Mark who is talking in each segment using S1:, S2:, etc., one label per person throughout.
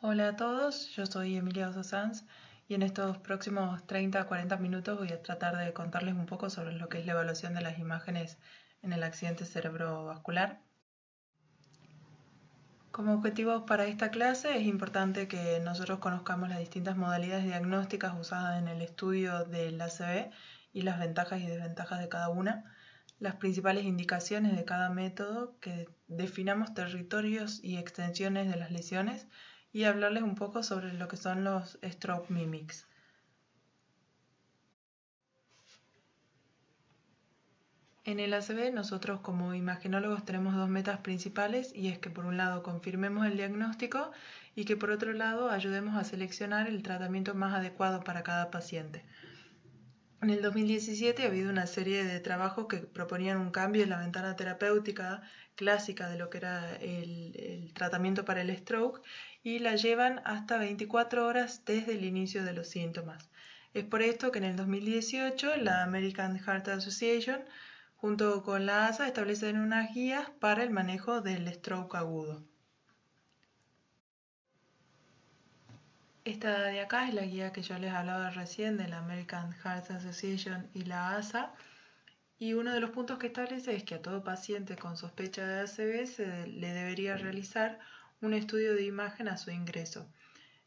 S1: Hola a todos, yo soy Emilia Osa Sanz y en estos próximos 30 a 40 minutos voy a tratar de contarles un poco sobre lo que es la evaluación de las imágenes en el accidente cerebrovascular. Como objetivos para esta clase es importante que nosotros conozcamos las distintas modalidades diagnósticas usadas en el estudio del ACV y las ventajas y desventajas de cada una, las principales indicaciones de cada método, que definamos territorios y extensiones de las lesiones y hablarles un poco sobre lo que son los stroke mimics. En el ACV nosotros como imagenólogos tenemos dos metas principales y es que por un lado confirmemos el diagnóstico y que por otro lado ayudemos a seleccionar el tratamiento más adecuado para cada paciente. En el 2017 ha habido una serie de trabajos que proponían un cambio en la ventana terapéutica clásica de lo que era el tratamiento para el stroke y la llevan hasta 24 horas desde el inicio de los síntomas. Es por esto que en el 2018 la American Heart Association junto con la ASA establecen unas guías para el manejo del stroke agudo. Esta de acá es la guía que yo les hablaba recién de la American Heart Association y la ASA. Y uno de los puntos que establece es que a todo paciente con sospecha de ACV se le debería realizar un estudio de imagen a su ingreso.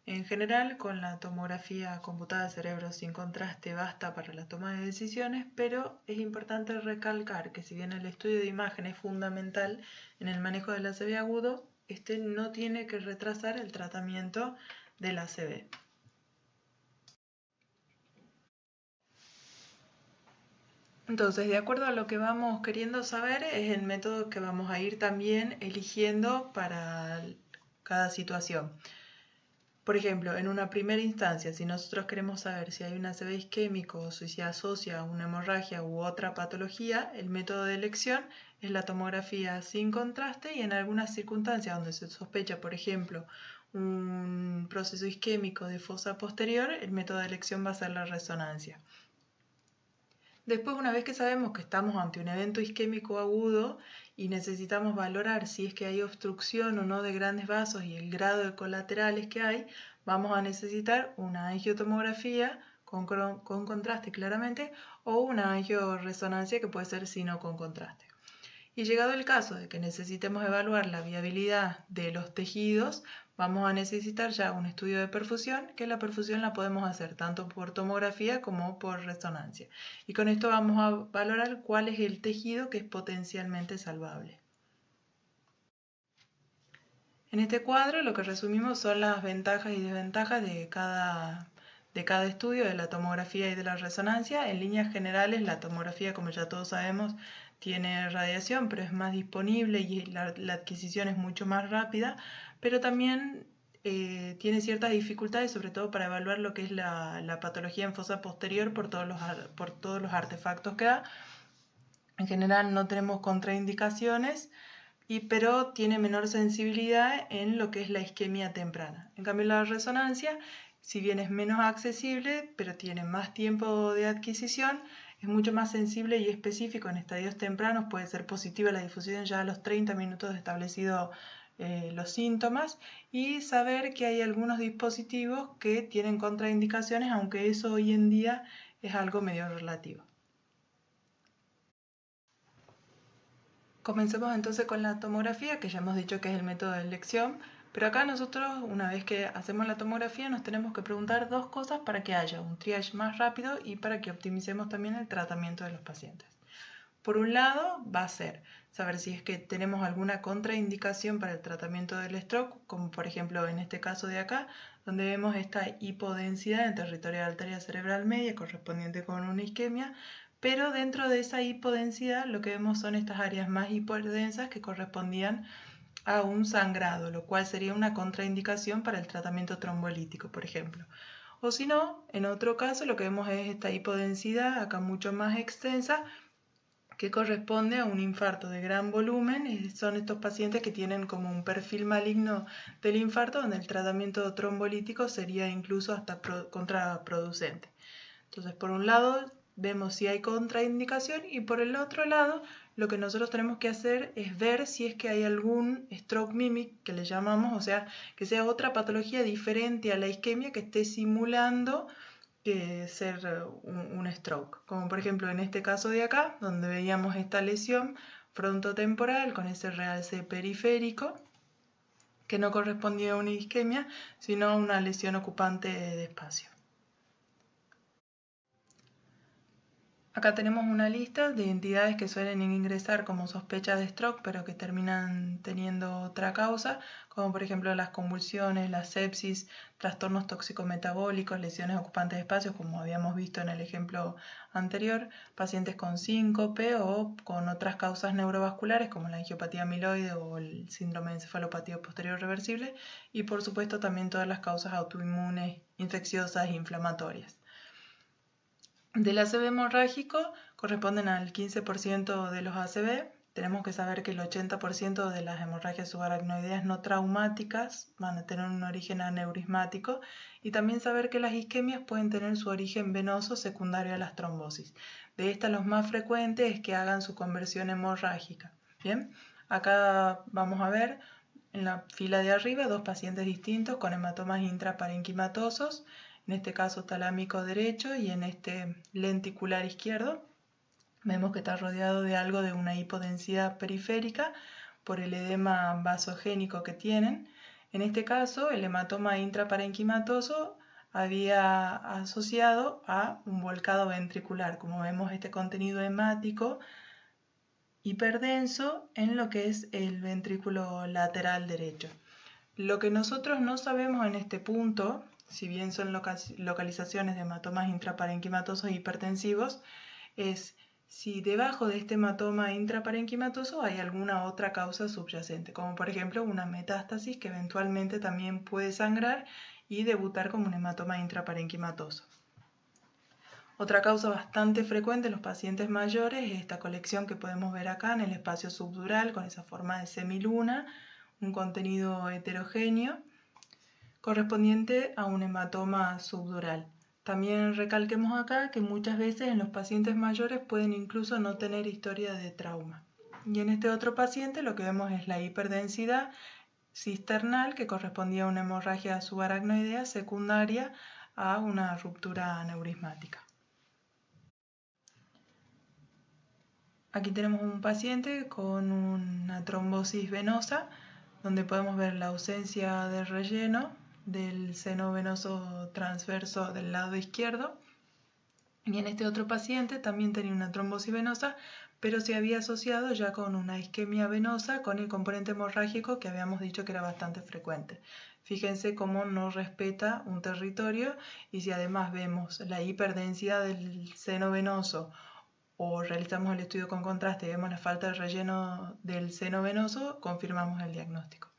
S1: En general, con la tomografía computada de cerebro sin contraste basta para la toma de decisiones, pero es importante recalcar que si bien el estudio de imagen es fundamental en el manejo del ACV agudo, este no tiene que retrasar el tratamiento del ACV. Entonces, de acuerdo a lo que vamos queriendo saber, es el método que vamos a ir también eligiendo para cada situación. Por ejemplo, en una primera instancia, si nosotros queremos saber si hay un ACV isquémico o si se asocia a una hemorragia u otra patología, el método de elección es la tomografía sin contraste y en algunas circunstancias donde se sospecha, por ejemplo, un proceso isquémico de fosa posterior, el método de elección va a ser la resonancia. Después, una vez que sabemos que estamos ante un evento isquémico agudo y necesitamos valorar si es que hay obstrucción o no de grandes vasos y el grado de colaterales que hay, vamos a necesitar una angiotomografía con contraste claramente o una angioresonancia que puede ser sin o con contraste. Y llegado el caso de que necesitemos evaluar la viabilidad de los tejidos, vamos a necesitar ya un estudio de perfusión, que la perfusión la podemos hacer tanto por tomografía como por resonancia. Y con esto vamos a valorar cuál es el tejido que es potencialmente salvable. En este cuadro lo que resumimos son las ventajas y desventajas de cada estudio de la tomografía y de la resonancia. En líneas generales, la tomografía, como ya todos sabemos, tiene radiación, pero es más disponible y la adquisición es mucho más rápida, pero también tiene ciertas dificultades, sobre todo para evaluar lo que es la patología en fosa posterior por todos los artefactos que da. En general no tenemos contraindicaciones, pero tiene menor sensibilidad en lo que es la isquemia temprana. En cambio, la resonancia, si bien es menos accesible, pero tiene más tiempo de adquisición, es mucho más sensible y específico en estadios tempranos. Puede ser positiva la difusión ya a los 30 minutos de establecido los síntomas y saber que hay algunos dispositivos que tienen contraindicaciones, aunque eso hoy en día es algo medio relativo. Comencemos entonces con la tomografía, que ya hemos dicho que es el método de elección, pero acá nosotros, una vez que hacemos la tomografía, nos tenemos que preguntar dos cosas para que haya un triage más rápido y para que optimicemos también el tratamiento de los pacientes. Por un lado, va a ser saber si es que tenemos alguna contraindicación para el tratamiento del stroke, como por ejemplo en este caso de acá, donde vemos esta hipodensidad en territorio de arteria cerebral media correspondiente con una isquemia, pero dentro de esa hipodensidad lo que vemos son estas áreas más hipodensas que correspondían a un sangrado, lo cual sería una contraindicación para el tratamiento trombolítico, por ejemplo. O si no, en otro caso lo que vemos es esta hipodensidad acá mucho más extensa, que corresponde a un infarto de gran volumen. Son estos pacientes que tienen como un perfil maligno del infarto, donde el tratamiento trombolítico sería incluso hasta contraproducente. Entonces, por un lado, vemos si hay contraindicación y por el otro lado, lo que nosotros tenemos que hacer es ver si es que hay algún stroke mimic, que le llamamos, o sea, que sea otra patología diferente a la isquemia que esté simulando ser un stroke. Como por ejemplo en este caso de acá, donde veíamos esta lesión frontotemporal con ese realce periférico, que no correspondía a una isquemia, sino a una lesión ocupante de espacio. Acá tenemos una lista de entidades que suelen ingresar como sospecha de stroke, pero que terminan teniendo otra causa, como por ejemplo las convulsiones, la sepsis, trastornos tóxico-metabólicos, lesiones ocupantes de espacios, como habíamos visto en el ejemplo anterior, pacientes con síncope o con otras causas neurovasculares como la angiopatía amiloide o el síndrome de encefalopatía posterior reversible, y por supuesto también todas las causas autoinmunes, infecciosas e inflamatorias. Del ACV hemorrágico corresponden al 15% de los ACV. Tenemos que saber que el 80% de las hemorragias subaracnoideas no traumáticas van a tener un origen aneurismático, y también saber que las isquemias pueden tener su origen venoso secundario a las trombosis. De estas, los más frecuentes es que hagan su conversión hemorrágica. Bien, acá vamos a ver en la fila de arriba dos pacientes distintos con hematomas intraparenquimatosos, en este caso talámico derecho y en este lenticular izquierdo. Vemos que está rodeado de algo de una hipodensidad periférica por el edema vasogénico que tienen. En este caso, el hematoma intraparenquimatoso había asociado a un volcado ventricular. Como vemos, este contenido hemático hiperdenso en lo que es el ventrículo lateral derecho. Lo que nosotros no sabemos en este punto, si bien son localizaciones de hematomas intraparenquimatosos hipertensivos, es si debajo de este hematoma intraparenquimatoso hay alguna otra causa subyacente, como por ejemplo una metástasis que eventualmente también puede sangrar y debutar como un hematoma intraparenquimatoso. Otra causa bastante frecuente en los pacientes mayores es esta colección que podemos ver acá en el espacio subdural con esa forma de semiluna, un contenido heterogéneo correspondiente a un hematoma subdural. También recalquemos acá que muchas veces en los pacientes mayores pueden incluso no tener historia de trauma. Y en este otro paciente lo que vemos es la hiperdensidad cisternal que correspondía a una hemorragia subaracnoidea secundaria a una ruptura aneurismática. Aquí tenemos un paciente con una trombosis venosa, donde podemos ver la ausencia de relleno del seno venoso transverso del lado izquierdo. Y en este otro paciente también tenía una trombosis venosa, pero se había asociado ya con una isquemia venosa con el componente hemorrágico que habíamos dicho que era bastante frecuente. Fíjense cómo no respeta un territorio, y si además vemos la hiperdensidad del seno venoso o realizamos el estudio con contraste y vemos la falta de relleno del seno venoso, confirmamos el diagnóstico.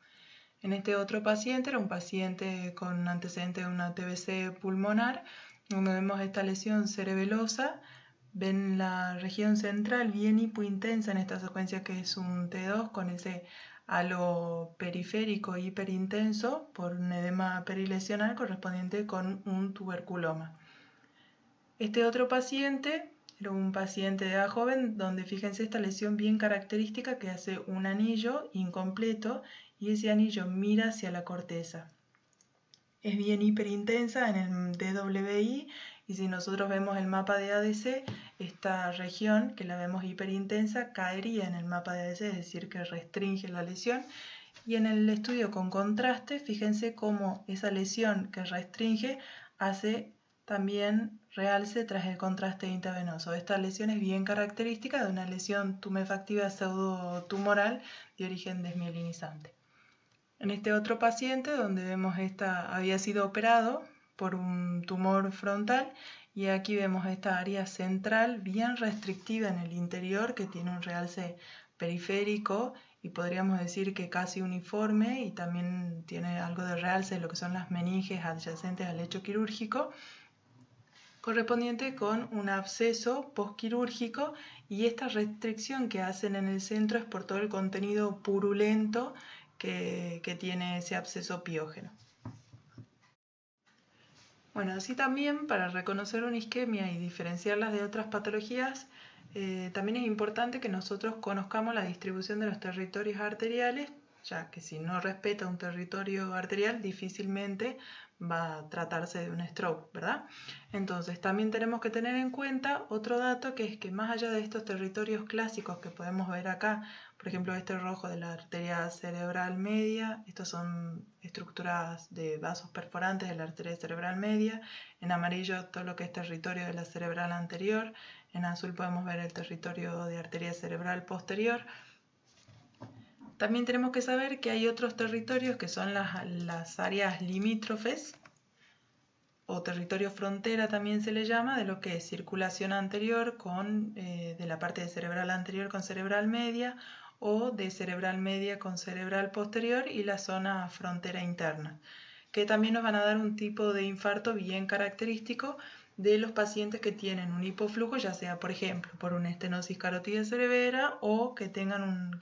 S1: En este otro paciente, era un paciente con antecedente de una TBC pulmonar, donde vemos esta lesión cerebelosa. Ven la región central bien hipointensa en esta secuencia, que es un T2 con ese halo periférico hiperintenso por un edema perilesional correspondiente con un tuberculoma. Este otro paciente era un paciente de edad joven, donde fíjense esta lesión bien característica que hace un anillo incompleto y ese anillo mira hacia la corteza. Es bien hiperintensa en el DWI, y si nosotros vemos el mapa de ADC, esta región que la vemos hiperintensa caería en el mapa de ADC, es decir, que restringe la lesión. Y en el estudio con contraste, fíjense cómo esa lesión que restringe hace también realce tras el contraste intravenoso. Esta lesión es bien característica de una lesión tumefactiva pseudotumoral de origen desmielinizante. En este otro paciente, donde vemos había sido operado por un tumor frontal, y aquí vemos esta área central bien restrictiva en el interior que tiene un realce periférico y podríamos decir que casi uniforme, y también tiene algo de realce en lo que son las meninges adyacentes al lecho quirúrgico, correspondiente con un absceso postquirúrgico, y esta restricción que hacen en el centro es por todo el contenido purulento que tiene ese absceso piógeno. Bueno, así también, para reconocer una isquemia y diferenciarlas de otras patologías, también es importante que nosotros conozcamos la distribución de los territorios arteriales, ya que si no respeta un territorio arterial difícilmente va a tratarse de un stroke, ¿verdad? Entonces también tenemos que tener en cuenta otro dato, que es que más allá de estos territorios clásicos que podemos ver acá, por ejemplo este rojo de la arteria cerebral media, estos son estructuras de vasos perforantes de la arteria cerebral media, en amarillo todo lo que es territorio de la cerebral anterior, en azul podemos ver el territorio de arteria cerebral posterior. También tenemos que saber que hay otros territorios que son las áreas limítrofes o territorio frontera también se le llama, de lo que es circulación anterior de la parte de cerebral anterior con cerebral media o de cerebral media con cerebral posterior y la zona frontera interna, que también nos van a dar un tipo de infarto bien característico de los pacientes que tienen un hipoflujo, ya sea por ejemplo por una estenosis carótida severa o que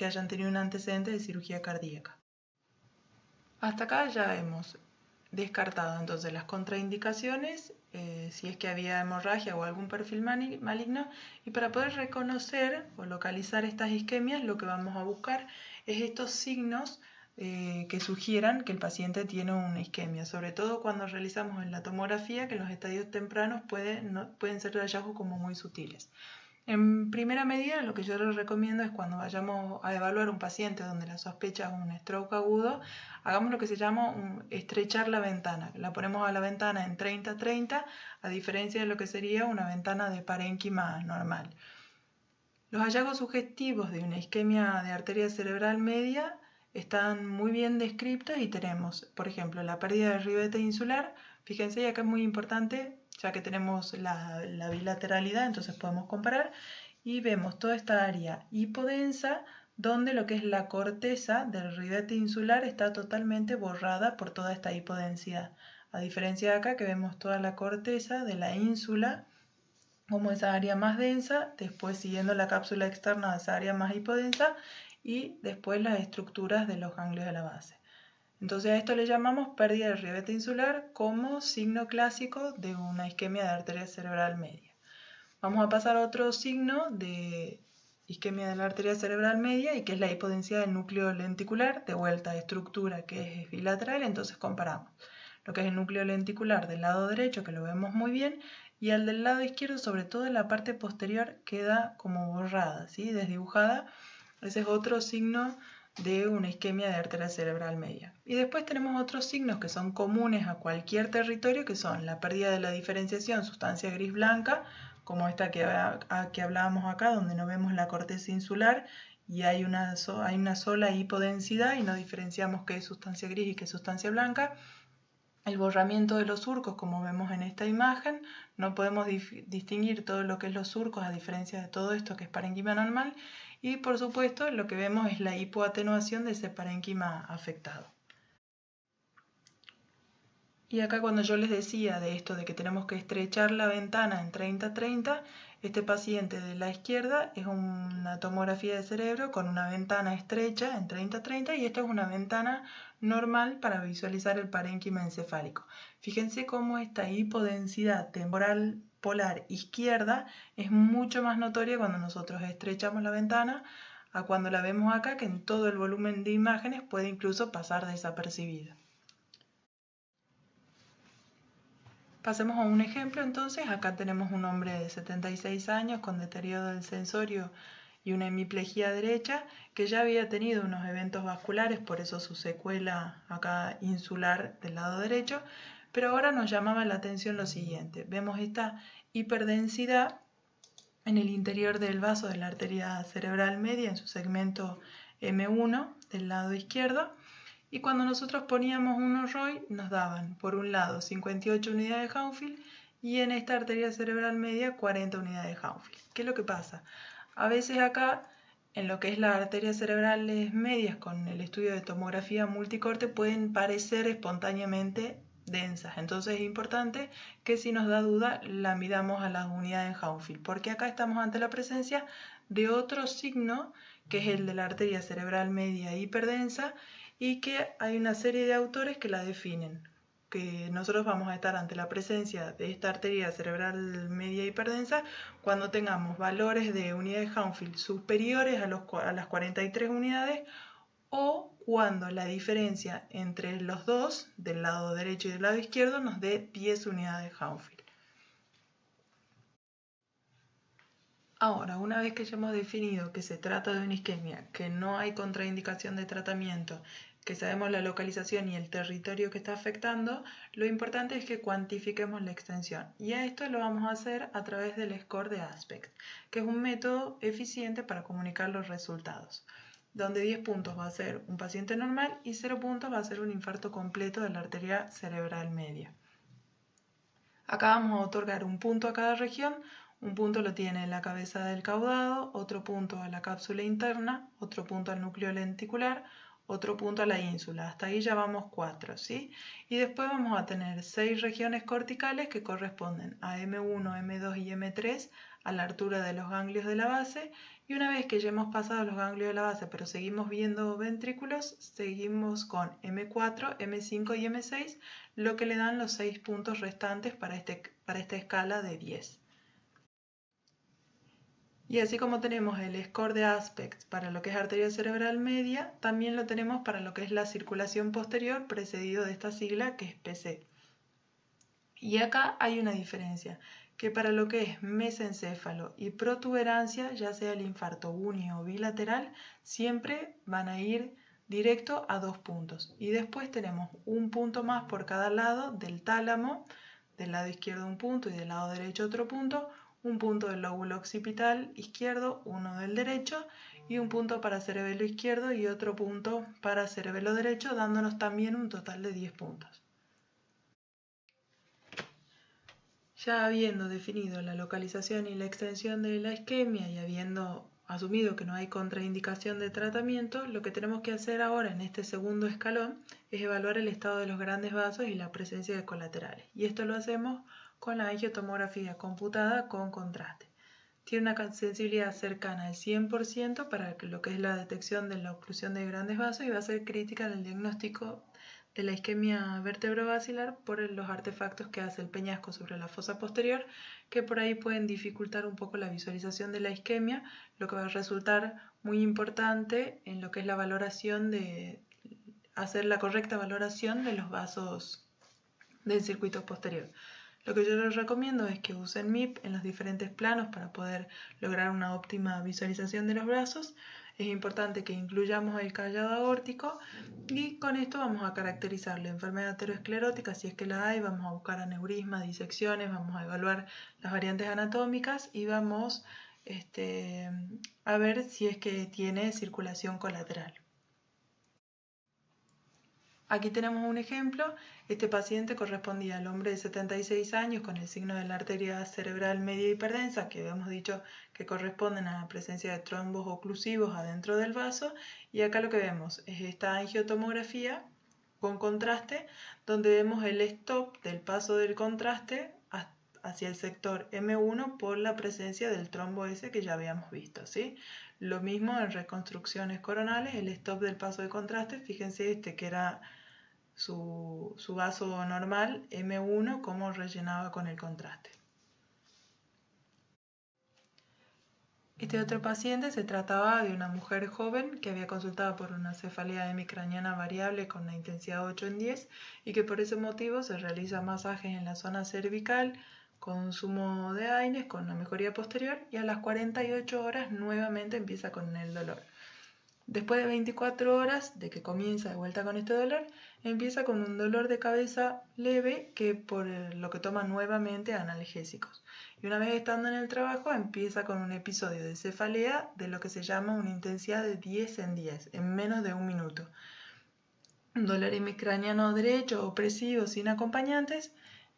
S1: hayan tenido un antecedente de cirugía cardíaca. Hasta acá ya hemos descartado entonces las contraindicaciones, si es que había hemorragia o algún perfil maligno, y para poder reconocer o localizar estas isquemias lo que vamos a buscar es estos signos que sugieran que el paciente tiene una isquemia, sobre todo cuando realizamos en la tomografía, que en los estadios tempranos pueden ser hallazgos como muy sutiles. En primera medida, lo que yo les recomiendo es cuando vayamos a evaluar un paciente donde la sospecha es un stroke agudo, hagamos lo que se llama estrechar la ventana. La ponemos a la ventana en 30-30, a diferencia de lo que sería una ventana de parénquima normal. Los hallazgos sugestivos de una isquemia de arteria cerebral media están muy bien descritos y tenemos, por ejemplo, la pérdida del ribete insular. Fíjense, y acá es muy importante, ya que tenemos la bilateralidad, entonces podemos comparar y vemos toda esta área hipodensa donde lo que es la corteza del ribete insular está totalmente borrada por toda esta hipodensidad. A diferencia de acá que vemos toda la corteza de la ínsula como esa área más densa, después siguiendo la cápsula externa de esa área más hipodensa y después las estructuras de los ganglios de la base. Entonces a esto le llamamos pérdida del ribete insular como signo clásico de una isquemia de arteria cerebral media. Vamos a pasar a otro signo de isquemia de la arteria cerebral media y que es la hipodensidad del núcleo lenticular, de vuelta a estructura que es bilateral, entonces comparamos lo que es el núcleo lenticular del lado derecho, que lo vemos muy bien, y al del lado izquierdo, sobre todo en la parte posterior, queda como borrada, ¿sí? Desdibujada. Ese es otro signo de una isquemia de arteria cerebral media. Y después tenemos otros signos que son comunes a cualquier territorio, que son la pérdida de la diferenciación sustancia gris blanca, como esta que hablábamos acá, donde no vemos la corteza insular y hay una sola hipodensidad y no diferenciamos qué es sustancia gris y qué es sustancia blanca. El borramiento de los surcos, como vemos en esta imagen, no podemos distinguir todo lo que es los surcos a diferencia de todo esto que es parénquima normal, y por supuesto lo que vemos es la hipoatenuación de ese parénquima afectado. Y acá cuando yo les decía de esto de que tenemos que estrechar la ventana en 30-30, este paciente de la izquierda es una tomografía de cerebro con una ventana estrecha en 30-30 y esta es una ventana normal para visualizar el parénquima encefálico. Fíjense cómo esta hipodensidad temporal polar izquierda es mucho más notoria cuando nosotros estrechamos la ventana a cuando la vemos acá, que en todo el volumen de imágenes puede incluso pasar desapercibida. Pasemos a un ejemplo entonces. Acá tenemos un hombre de 76 años con deterioro del sensorio y una hemiplegia derecha que ya había tenido unos eventos vasculares, por eso su secuela acá insular del lado derecho, pero ahora nos llamaba la atención lo siguiente. Vemos esta hiperdensidad en el interior del vaso de la arteria cerebral media en su segmento M1 del lado izquierdo. Y cuando nosotros poníamos unos ROI nos daban por un lado 58 unidades de Hounsfield y en esta arteria cerebral media 40 unidades de Hounsfield. ¿Qué es lo que pasa? A veces acá en lo que es las arterias cerebrales medias con el estudio de tomografía multicorte pueden parecer espontáneamente densas. Entonces es importante que si nos da duda la midamos a las unidades de Hounsfield, porque acá estamos ante la presencia de otro signo que es el de la arteria cerebral media hiperdensa y que hay una serie de autores que la definen. que nosotros vamos a estar ante la presencia de esta arteria cerebral media hiperdensa cuando tengamos valores de unidades Hounsfield superiores a las 43 unidades o cuando la diferencia entre los dos, del lado derecho y del lado izquierdo, nos dé 10 unidades Hounsfield. Ahora, una vez que ya hemos definido que se trata de una isquemia, que no hay contraindicación de tratamiento, que sabemos la localización y el territorio que está afectando, lo importante es que cuantifiquemos la extensión. Y a esto lo vamos a hacer a través del score de Aspect, que es un método eficiente para comunicar los resultados, donde 10 puntos va a ser un paciente normal y 0 puntos va a ser un infarto completo de la arteria cerebral media. Acá vamos a otorgar un punto a cada región. Un punto lo tiene la cabeza del caudado, otro punto a la cápsula interna, otro punto al núcleo lenticular, otro punto a la ínsula. Hasta ahí ya vamos 4, ¿sí? Y después vamos a tener 6 regiones corticales que corresponden a M1, M2 y M3 a la altura de los ganglios de la base. Y una vez que ya hemos pasado los ganglios de la base, pero seguimos viendo ventrículos, seguimos con M4, M5 y M6, lo que le dan los 6 puntos restantes para esta escala de 10. Y así como tenemos el score de Aspect para lo que es arteria cerebral media, también lo tenemos para lo que es la circulación posterior precedido de esta sigla que es PC. Y acá hay una diferencia, que para lo que es mesencéfalo y protuberancia, ya sea el infarto uni o bilateral, siempre van a ir directo a 2 puntos. Y después tenemos un punto más por cada lado del tálamo, del lado izquierdo un punto y del lado derecho otro punto, un punto del lóbulo occipital izquierdo, uno del derecho, y un punto para cerebelo izquierdo y otro punto para cerebelo derecho, dándonos también un total de 10 puntos. Ya habiendo definido la localización y la extensión de la isquemia y habiendo asumido que no hay contraindicación de tratamiento, lo que tenemos que hacer ahora en este segundo escalón es evaluar el estado de los grandes vasos y la presencia de colaterales. Y esto lo hacemos con la angiotomografía computada con contraste. Tiene una sensibilidad cercana al 100% para lo que es la detección de la oclusión de grandes vasos y va a ser crítica en el diagnóstico de la isquemia vertebrobasilar por los artefactos que hace el peñasco sobre la fosa posterior, que por ahí pueden dificultar un poco la visualización de la isquemia, lo que va a resultar muy importante en lo que es la valoración de hacer la correcta valoración de los vasos del circuito posterior. Lo que yo les recomiendo es que usen MIP en los diferentes planos para poder lograr una óptima visualización de los brazos. Es importante que incluyamos el callado aórtico y con esto vamos a caracterizar la enfermedad aterosclerótica, si es que la hay, vamos a buscar aneurismas, disecciones, vamos a evaluar las variantes anatómicas y vamos a ver si es que tiene circulación colateral. Aquí tenemos un ejemplo. Este paciente correspondía al hombre de 76 años con el signo de la arteria cerebral media hiperdensa, que habíamos dicho que corresponden a la presencia de trombos oclusivos adentro del vaso. Y acá lo que vemos es esta angiotomografía con contraste, donde vemos el stop del paso del contraste hacia el sector M1 por la presencia del trombo S que ya habíamos visto, ¿sí? Lo mismo en reconstrucciones coronales, el stop del paso de contraste, fíjense que era su vaso normal M1 como rellenaba con el contraste. Este otro paciente se trataba de una mujer joven que había consultado por una cefalea hemicraniana variable con una intensidad 8 en 10 y que por ese motivo se realiza masajes en la zona cervical, consumo de AINES con una mejoría posterior y a las 48 horas nuevamente empieza con el dolor. Después de 24 horas de que comienza de vuelta con este dolor, empieza con un dolor de cabeza leve que por lo que toma nuevamente analgésicos. Y una vez estando en el trabajo empieza con un episodio de cefalea de lo que se llama una intensidad de 10 en 10, en menos de un minuto. Un dolor hemicraniano derecho opresivo sin acompañantes,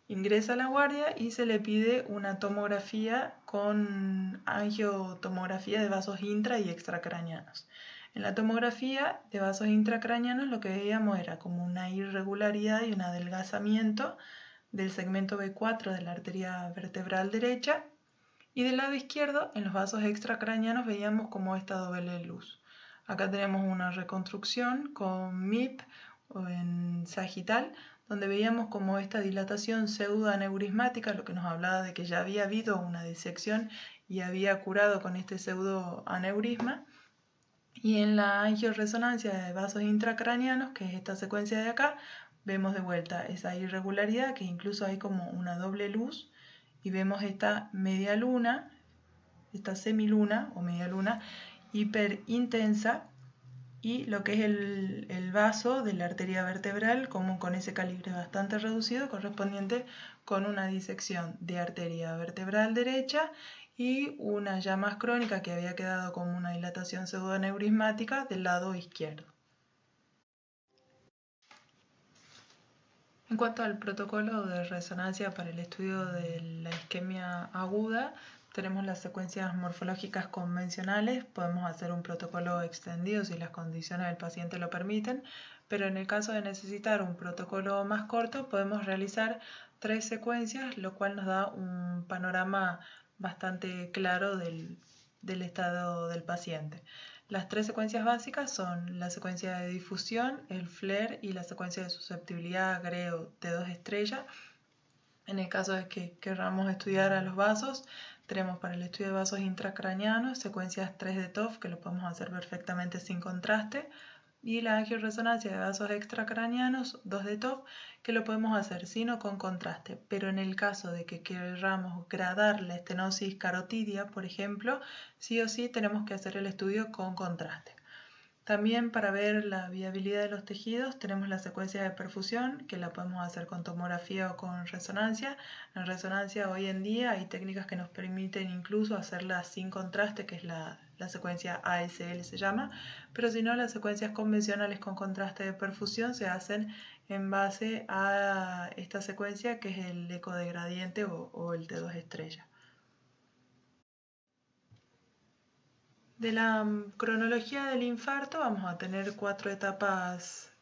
S1: ingresa a la guardia y se le pide una tomografía con angiotomografía de vasos intra y extracraneanos. En la tomografía de vasos intracraneanos lo que veíamos era como una irregularidad y un adelgazamiento del segmento B4 de la arteria vertebral derecha y del lado izquierdo en los vasos extracraneanos veíamos como esta doble luz. Acá tenemos una reconstrucción con MIP o en sagital donde veíamos como esta dilatación pseudoaneurismática, lo que nos hablaba de que ya había habido una disección y había curado con este pseudoaneurisma. Y en la angioresonancia de vasos intracraneanos, que es esta secuencia de acá, vemos de vuelta esa irregularidad, que incluso hay como una doble luz, y vemos esta media luna, esta semiluna o media luna hiperintensa, y lo que es el vaso de la arteria vertebral como con ese calibre bastante reducido, correspondiente con una disección de arteria vertebral derecha y una ya más crónica que había quedado como una dilatación pseudoaneurismática del lado izquierdo. En cuanto al protocolo de resonancia para el estudio de la isquemia aguda, tenemos las secuencias morfológicas convencionales, podemos hacer un protocolo extendido si las condiciones del paciente lo permiten, pero en el caso de necesitar un protocolo más corto podemos realizar 3 secuencias, lo cual nos da un panorama bastante claro del estado del paciente. Las 3 secuencias básicas son la secuencia de difusión, el FLAIR y la secuencia de susceptibilidad GREO T2 estrella. En el caso de que queramos estudiar a los vasos, tenemos para el estudio de vasos intracraneanos secuencias 3 de TOF, que lo podemos hacer perfectamente sin contraste, y la angioresonancia de vasos extracraneanos 2 de TOF, que lo podemos hacer sin o con contraste, pero en el caso de que queramos gradar la estenosis carotidia, por ejemplo, sí o sí tenemos que hacer el estudio con contraste. También para ver la viabilidad de los tejidos tenemos la secuencia de perfusión, que la podemos hacer con tomografía o con resonancia. En resonancia hoy en día hay técnicas que nos permiten incluso hacerla sin contraste, que es la secuencia ASL se llama, pero si no, las secuencias convencionales con contraste de perfusión se hacen en base a esta secuencia que es el eco de gradiente o el T2 estrella. De la cronología del infarto vamos a tener 4 etapas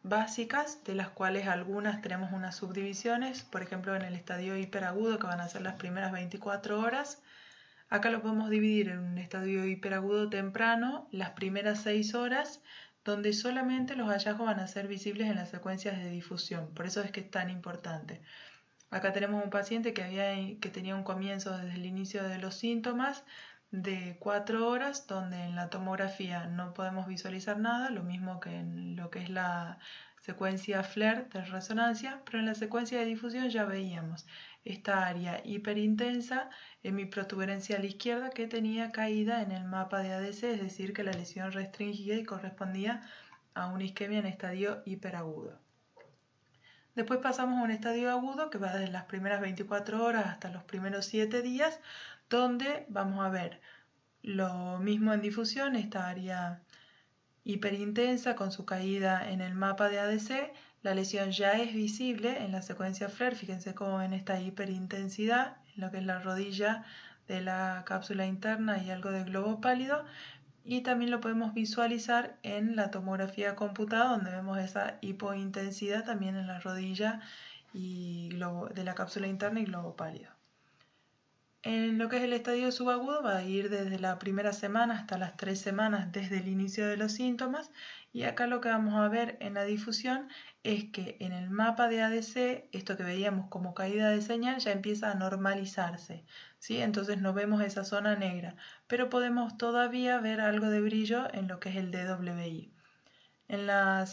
S1: básicas, de las cuales algunas tenemos unas subdivisiones, por ejemplo en el estadio hiperagudo, que van a ser las primeras 24 horas. Acá lo podemos dividir en un estadio hiperagudo temprano, las primeras 6 horas, donde solamente los hallazgos van a ser visibles en las secuencias de difusión, por eso es que es tan importante. Acá tenemos un paciente que tenía un comienzo desde el inicio de los síntomas, de 4 horas, donde en la tomografía no podemos visualizar nada, lo mismo que en lo que es la secuencia FLAIR de resonancia, pero en la secuencia de difusión ya veíamos esta área hiperintensa en mi protuberancia a la izquierda que tenía caída en el mapa de ADC, es decir, que la lesión restringía y correspondía a una isquemia en estadio hiperagudo. Después pasamos a un estadio agudo que va desde las primeras 24 horas hasta los primeros 7 días, donde vamos a ver lo mismo en difusión, esta área hiperintensa con su caída en el mapa de ADC. La lesión ya es visible en la secuencia FLAIR, fíjense cómo ven esta hiperintensidad en lo que es la rodilla de la cápsula interna y algo de globo pálido. Y también lo podemos visualizar en la tomografía computada, donde vemos esa hipointensidad también en la rodilla y de la cápsula interna y globo pálido. En lo que es el estadio subagudo va a ir desde la primera semana hasta las 3 semanas desde el inicio de los síntomas, y acá lo que vamos a ver en la difusión es que en el mapa de ADC, esto que veíamos como caída de señal ya empieza a normalizarse, ¿sí? Entonces no vemos esa zona negra, pero podemos todavía ver algo de brillo en lo que es el DWI. En la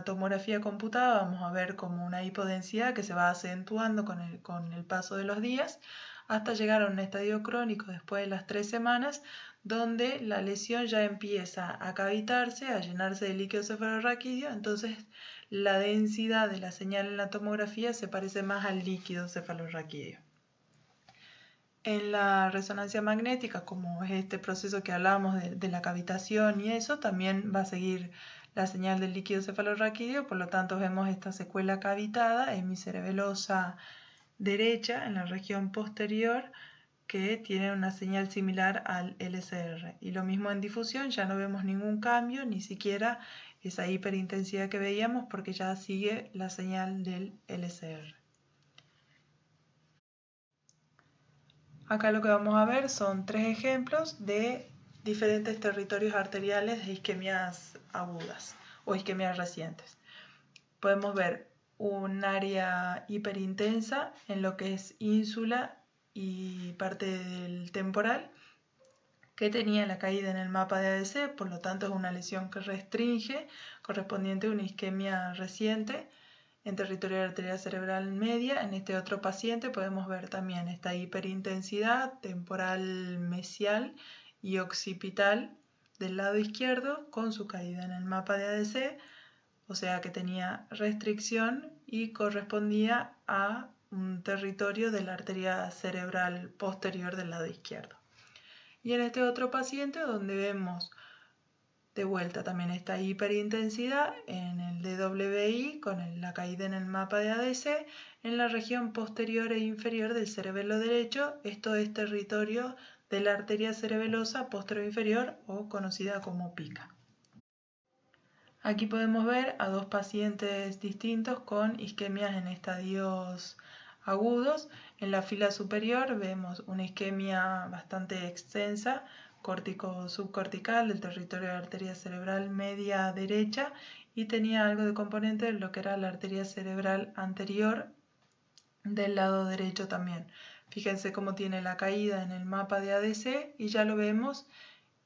S1: tomografía computada vamos a ver como una hipodensidad que se va acentuando con el paso de los días hasta llegar a un estadio crónico después de las 3 semanas, donde la lesión ya empieza a cavitarse, a llenarse de líquido cefalorraquídeo, entonces la densidad de la señal en la tomografía se parece más al líquido cefalorraquídeo. En la resonancia magnética, como es este proceso que hablábamos de la cavitación y eso, también va a seguir la señal del líquido cefalorraquídeo, por lo tanto vemos esta secuela cavitada hemicerebelosa derecha en la región posterior que tiene una señal similar al LCR. Y lo mismo en difusión, ya no vemos ningún cambio, ni siquiera esa hiperintensidad que veíamos porque ya sigue la señal del LCR. Acá lo que vamos a ver son 3 ejemplos de diferentes territorios arteriales de isquemias agudas. o isquemias recientes. Podemos ver un área hiperintensa en lo que es ínsula y parte del temporal, que tenía la caída en el mapa de ADC, por lo tanto es una lesión que restringe, correspondiente a una isquemia reciente en territorio de arteria cerebral media. En este otro paciente podemos ver también esta hiperintensidad temporal mesial y occipital del lado izquierdo con su caída en el mapa de ADC, o sea que tenía restricción y correspondía a un territorio de la arteria cerebral posterior del lado izquierdo. Y en este otro paciente donde vemos de vuelta también esta hiperintensidad en el DWI con la caída en el mapa de ADC en la región posterior e inferior del cerebelo derecho. Esto es territorio de la arteria cerebelosa posterior-inferior o conocida como pica. Aquí podemos ver a dos pacientes distintos con isquemias en estadios agudos. En la fila superior vemos una isquemia bastante extensa, córtico-subcortical del territorio de la arteria cerebral media derecha, y tenía algo de componente de lo que era la arteria cerebral anterior del lado derecho también. Fíjense cómo tiene la caída en el mapa de ADC y ya lo vemos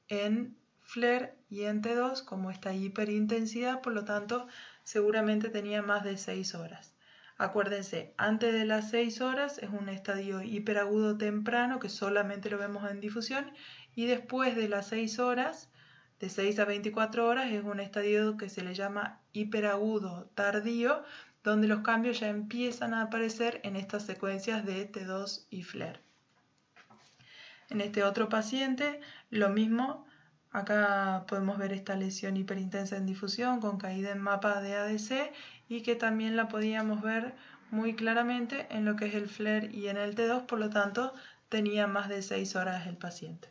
S1: en FLAIR y en T2 como esta hiperintensidad, por lo tanto seguramente tenía más de 6 horas. Acuérdense, antes de las 6 horas es un estadio hiperagudo temprano que solamente lo vemos en difusión, y después de las 6 horas, de 6 a 24 horas, es un estadio que se le llama hiperagudo tardío, donde los cambios ya empiezan a aparecer en estas secuencias de T2 y FLAIR. En este otro paciente, lo mismo, acá podemos ver esta lesión hiperintensa en difusión con caída en mapa de ADC, y que también la podíamos ver muy claramente en lo que es el FLAIR y en el T2, por lo tanto tenía más de 6 horas el paciente.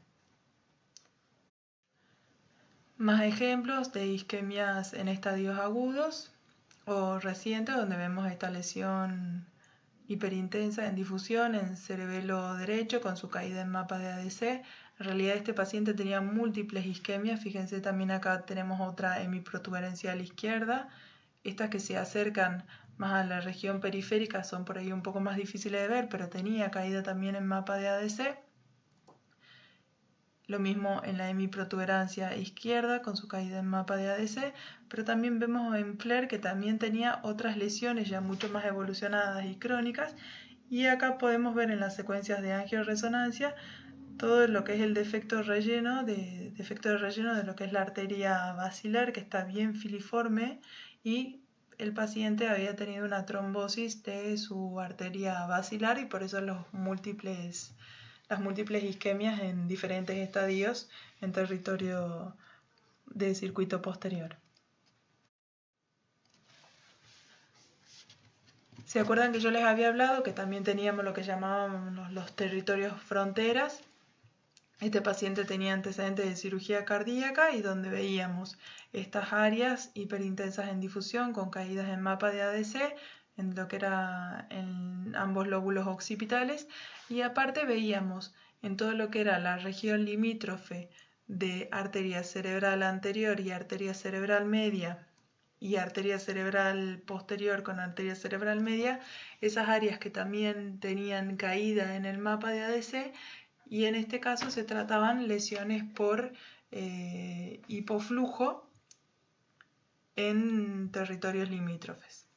S1: Más ejemplos de isquemias en estadios agudos o recientes, donde vemos esta lesión hiperintensa en difusión en cerebelo derecho con su caída en mapa de ADC. En realidad este paciente tenía múltiples isquemias. Fíjense, también acá tenemos otra hemiprotuberancia a la izquierda. Estas que se acercan más a la región periférica son por ahí un poco más difíciles de ver, pero tenía caída también en mapa de ADC. Lo mismo en la hemiprotuberancia izquierda con su caída en mapa de ADC, pero también vemos en FLAIR que también tenía otras lesiones ya mucho más evolucionadas y crónicas, y acá podemos ver en las secuencias de angioresonancia todo lo que es el defecto de relleno de lo que es la arteria basilar, que está bien filiforme, y el paciente había tenido una trombosis de su arteria basilar y por eso las múltiples isquemias en diferentes estadios en territorio de circuito posterior. ¿Se acuerdan que yo les había hablado que también teníamos lo que llamábamos los territorios fronteras? Este paciente tenía antecedentes de cirugía cardíaca y donde veíamos estas áreas hiperintensas en difusión con caídas en mapa de ADC en lo que era en ambos lóbulos occipitales, y aparte veíamos en todo lo que era la región limítrofe de arteria cerebral anterior y arteria cerebral media y arteria cerebral posterior con arteria cerebral media, esas áreas que también tenían caída en el mapa de ADC, y en este caso se trataban lesiones por hipoflujo en territorios limítrofes.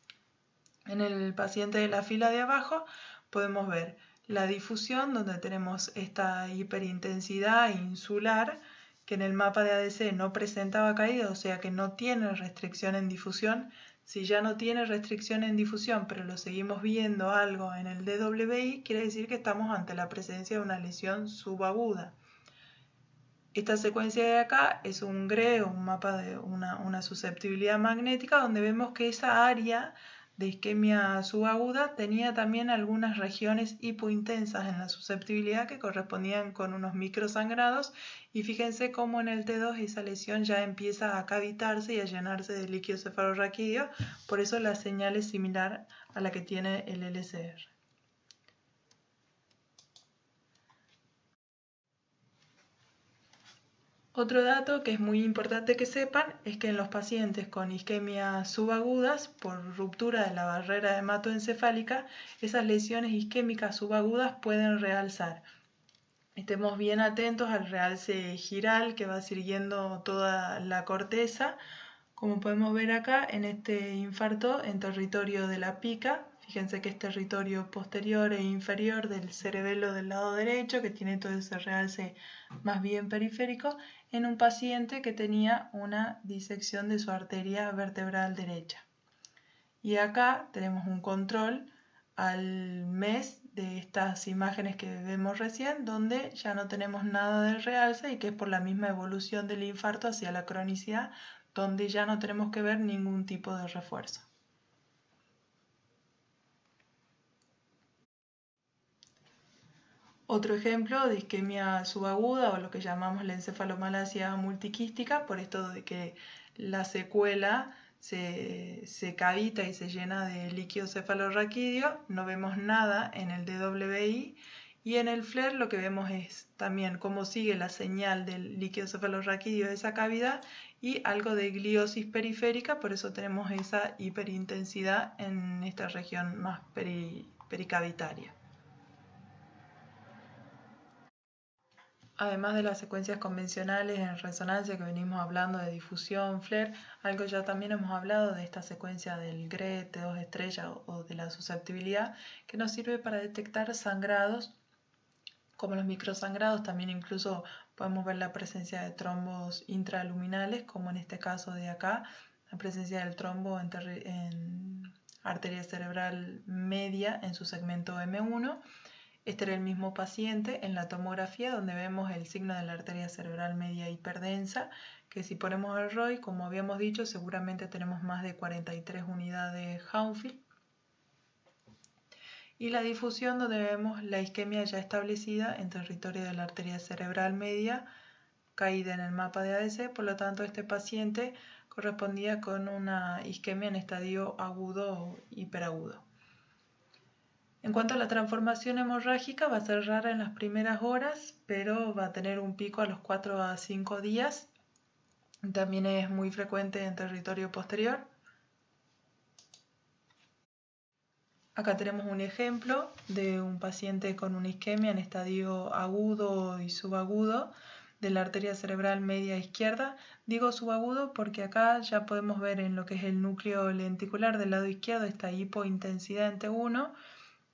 S1: En el paciente de la fila de abajo podemos ver la difusión, donde tenemos esta hiperintensidad insular que en el mapa de ADC no presentaba caída, o sea que no tiene restricción en difusión. Si ya no tiene restricción en difusión, pero lo seguimos viendo algo en el DWI, quiere decir que estamos ante la presencia de una lesión subaguda. Esta secuencia de acá es un GRE, un mapa de una susceptibilidad magnética, donde vemos que esa área de isquemia subaguda tenía también algunas regiones hipointensas en la susceptibilidad que correspondían con unos microsangrados, y fíjense cómo en el T2 esa lesión ya empieza a cavitarse y a llenarse de líquido cefalorraquídeo, por eso la señal es similar a la que tiene el LCR. Otro dato que es muy importante que sepan es que en los pacientes con isquemias subagudas por ruptura de la barrera hematoencefálica, esas lesiones isquémicas subagudas pueden realzar. Estemos bien atentos al realce giral que va siguiendo toda la corteza, como podemos ver acá en este infarto en territorio de la pica. Fíjense que es territorio posterior e inferior del cerebelo del lado derecho, que tiene todo ese realce más bien periférico, en un paciente que tenía una disección de su arteria vertebral derecha. Y acá tenemos un control al mes de estas imágenes que vemos recién, donde ya no tenemos nada del realce y que es por la misma evolución del infarto hacia la cronicidad, donde ya no tenemos que ver ningún tipo de refuerzo. Otro ejemplo de isquemia subaguda o lo que llamamos la encefalomalacia multiquística, por esto de que la secuela se cavita y se llena de líquido cefalorraquídeo, no vemos nada en el DWI, y en el FLAIR lo que vemos es también cómo sigue la señal del líquido cefalorraquídeo de esa cavidad y algo de gliosis periférica, por eso tenemos esa hiperintensidad en esta región más pericavitaria. Además de las secuencias convencionales en resonancia que venimos hablando de difusión, FLAIR, algo ya también hemos hablado de esta secuencia del GRE, T2 estrella o de la susceptibilidad, que nos sirve para detectar sangrados, como los microsangrados. También incluso podemos ver la presencia de trombos intraluminales, como en este caso de acá, la presencia del trombo en arteria cerebral media en su segmento M1. Este era el mismo paciente en la tomografía, donde vemos el signo de la arteria cerebral media hiperdensa, que si ponemos el ROI, como habíamos dicho, seguramente tenemos más de 43 unidades Hounsfield. Y la difusión, donde vemos la isquemia ya establecida en territorio de la arteria cerebral media, caída en el mapa de ADC, por lo tanto este paciente correspondía con una isquemia en estadio agudo o hiperagudo. En cuanto a la transformación hemorrágica, va a ser rara en las primeras horas, pero va a tener un pico a los 4 a 5 días. También es muy frecuente en territorio posterior. Acá tenemos un ejemplo de un paciente con una isquemia en estadio agudo y subagudo de la arteria cerebral media izquierda. Digo subagudo porque acá ya podemos ver en lo que es el núcleo lenticular del lado izquierdo esta hipointensidad en T1,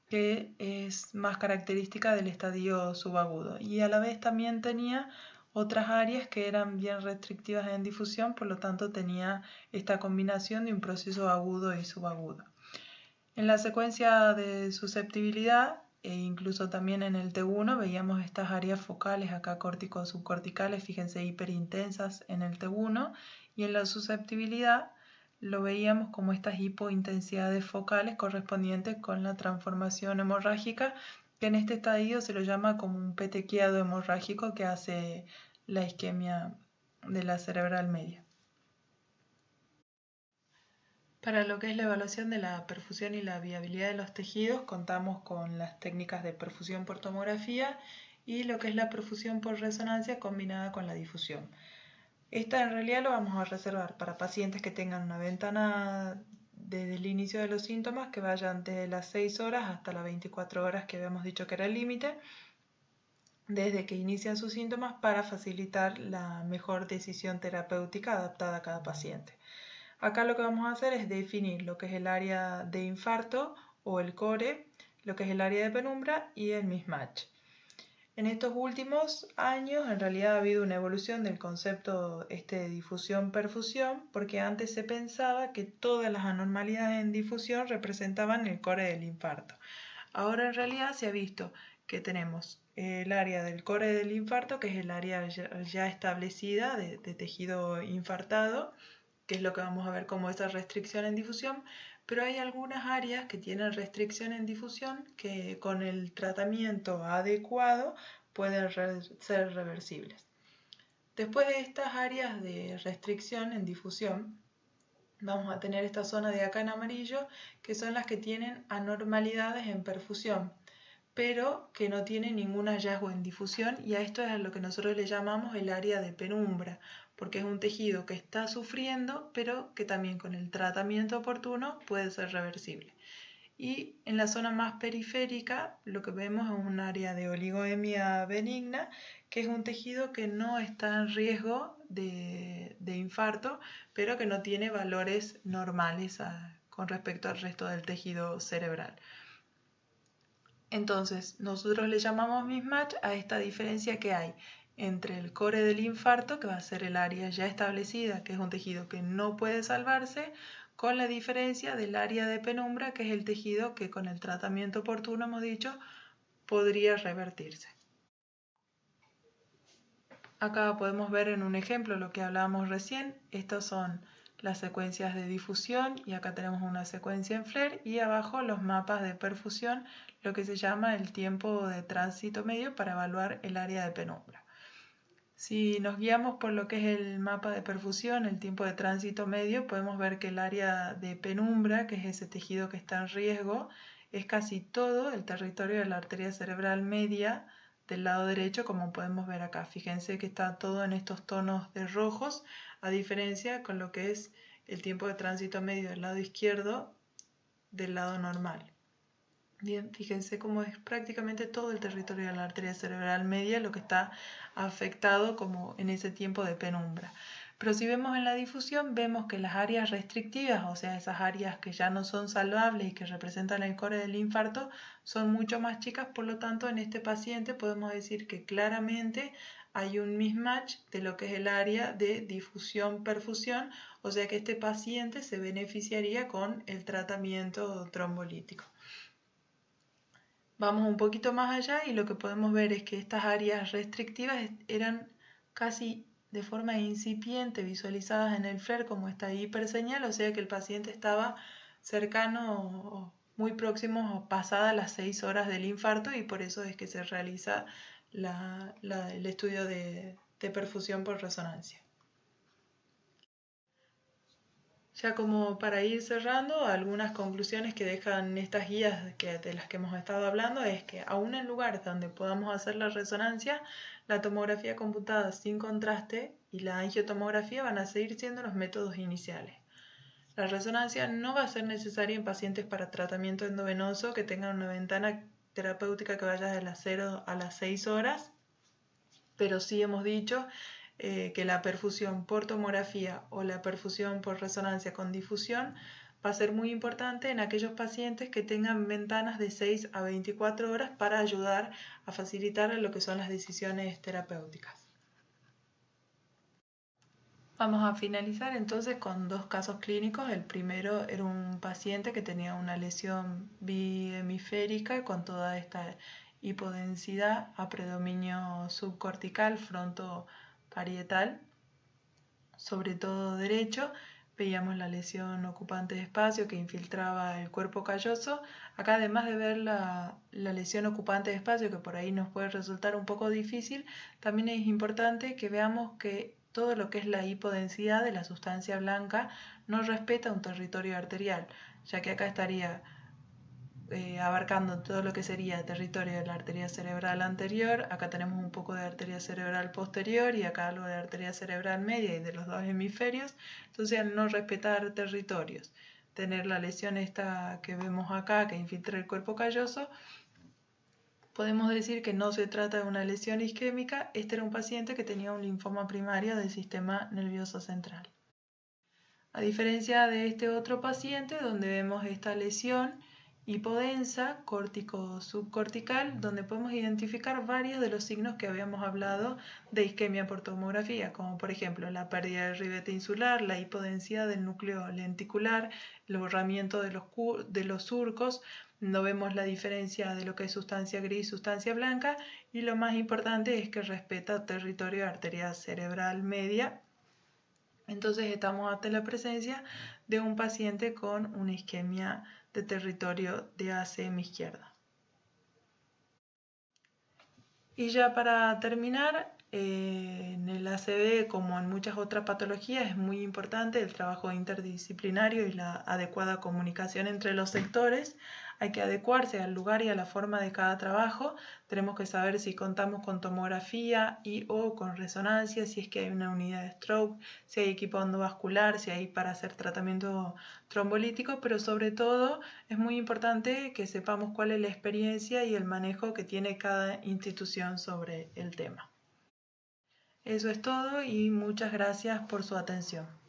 S1: que es más característica del estadio subagudo, y a la vez también tenía otras áreas que eran bien restrictivas en difusión, por lo tanto tenía esta combinación de un proceso agudo y subagudo. En la secuencia de susceptibilidad e incluso también en el T1 veíamos estas áreas focales acá córtico-subcorticales, fíjense, hiperintensas en el T1, y en la susceptibilidad lo veíamos como estas hipointensidades focales correspondientes con la transformación hemorrágica, que en este estadio se lo llama como un petequiado hemorrágico que hace la isquemia de la cerebral media. Para lo que es la evaluación de la perfusión y la viabilidad de los tejidos, contamos con las técnicas de perfusión por tomografía y lo que es la perfusión por resonancia combinada con la difusión. Esta en realidad lo vamos a reservar para pacientes que tengan una ventana desde el inicio de los síntomas que vayan desde las 6 horas hasta las 24 horas que habíamos dicho que era el límite, desde que inician sus síntomas, para facilitar la mejor decisión terapéutica adaptada a cada paciente. Acá lo que vamos a hacer es definir lo que es el área de infarto o el core, lo que es el área de penumbra y el mismatch. En estos últimos años en realidad ha habido una evolución del concepto de difusión-perfusión, porque antes se pensaba que todas las anormalidades en difusión representaban el core del infarto. Ahora en realidad se ha visto que tenemos el área del core del infarto, que es el área ya establecida de tejido infartado, que es lo que vamos a ver como esa restricción en difusión, pero hay algunas áreas que tienen restricción en difusión que con el tratamiento adecuado pueden ser reversibles. Después de estas áreas de restricción en difusión, vamos a tener esta zona de acá en amarillo, que son las que tienen anormalidades en perfusión, pero que no tiene ningún hallazgo en difusión, y a esto es a lo que nosotros le llamamos el área de penumbra, porque es un tejido que está sufriendo, pero que también con el tratamiento oportuno puede ser reversible. Y en la zona más periférica lo que vemos es un área de oligoemia benigna, que es un tejido que no está en riesgo de infarto, pero que no tiene valores normales con respecto al resto del tejido cerebral. Entonces, nosotros le llamamos mismatch a esta diferencia que hay entre el core del infarto, que va a ser el área ya establecida, que es un tejido que no puede salvarse, con la diferencia del área de penumbra, que es el tejido que con el tratamiento oportuno, hemos dicho, podría revertirse. Acá podemos ver en un ejemplo lo que hablábamos recién. Estas son las secuencias de difusión y acá tenemos una secuencia en FLAIR y abajo los mapas de perfusión, lo que se llama el tiempo de tránsito medio para evaluar el área de penumbra. Si nos guiamos por lo que es el mapa de perfusión, el tiempo de tránsito medio, podemos ver que el área de penumbra, que es ese tejido que está en riesgo, es casi todo el territorio de la arteria cerebral media del lado derecho, como podemos ver acá. Fíjense que está todo en estos tonos de rojos, a diferencia con lo que es el tiempo de tránsito medio del lado izquierdo del lado normal. Bien, fíjense cómo es prácticamente todo el territorio de la arteria cerebral media lo que está afectado como en ese tiempo de penumbra. Pero si vemos en la difusión, vemos que las áreas restrictivas, o sea, esas áreas que ya no son salvables y que representan el core del infarto, son mucho más chicas. Por lo tanto, en este paciente podemos decir que claramente hay un mismatch de lo que es el área de difusión-perfusión, o sea que este paciente se beneficiaría con el tratamiento trombolítico. Vamos un poquito más allá y lo que podemos ver es que estas áreas restrictivas eran casi de forma incipiente visualizadas en el FLAIR como esta hiperseñal, o sea que el paciente estaba cercano o muy próximo o pasada las 6 horas del infarto, y por eso es que se realiza el estudio de perfusión por resonancia. Ya como para ir cerrando, algunas conclusiones que dejan estas guías de las que hemos estado hablando es que aún en lugares donde podamos hacer la resonancia, la tomografía computada sin contraste y la angiotomografía van a seguir siendo los métodos iniciales. La resonancia no va a ser necesaria en pacientes para tratamiento endovenoso que tengan una ventana terapéutica que vaya de las 0 a las 6 horas, pero sí hemos dicho que la perfusión por tomografía o la perfusión por resonancia con difusión va a ser muy importante en aquellos pacientes que tengan ventanas de 6 a 24 horas para ayudar a facilitar lo que son las decisiones terapéuticas. Vamos a finalizar entonces con dos casos clínicos. El primero era un paciente que tenía una lesión bihemisférica con toda esta hipodensidad a predominio subcortical, frontoparietal, sobre todo derecho. Veíamos la lesión ocupante de espacio que infiltraba el cuerpo calloso. Acá, además de ver la lesión ocupante de espacio, que por ahí nos puede resultar un poco difícil, también es importante que veamos que todo lo que es la hipodensidad de la sustancia blanca no respeta un territorio arterial, ya que acá estaría abarcando todo lo que sería territorio de la arteria cerebral anterior. Acá tenemos un poco de arteria cerebral posterior y acá algo de arteria cerebral media y de los dos hemisferios. Entonces, al no respetar territorios, tener la lesión esta que vemos acá que infiltra el cuerpo calloso, podemos decir que no se trata de una lesión isquémica. Este era un paciente que tenía un linfoma primario del sistema nervioso central. A diferencia de este otro paciente donde vemos esta lesión hipodensa córtico-subcortical, donde podemos identificar varios de los signos que habíamos hablado de isquemia por tomografía, como por ejemplo la pérdida del ribete insular, la hipodensidad del núcleo lenticular, el borramiento de los surcos. No vemos la diferencia de lo que es sustancia gris, sustancia blanca, y lo más importante es que respeta territorio de arteria cerebral media. Entonces estamos ante la presencia de un paciente con una isquemia de territorio de ACM izquierda. Y ya para terminar, En el ACV, como en muchas otras patologías, es muy importante el trabajo interdisciplinario y la adecuada comunicación entre los sectores. Hay que adecuarse al lugar y a la forma de cada trabajo. Tenemos que saber si contamos con tomografía y/o con resonancia, si es que hay una unidad de stroke, si hay equipo endovascular, si hay para hacer tratamiento trombolítico, pero sobre todo es muy importante que sepamos cuál es la experiencia y el manejo que tiene cada institución sobre el tema. Eso es todo y muchas gracias por su atención.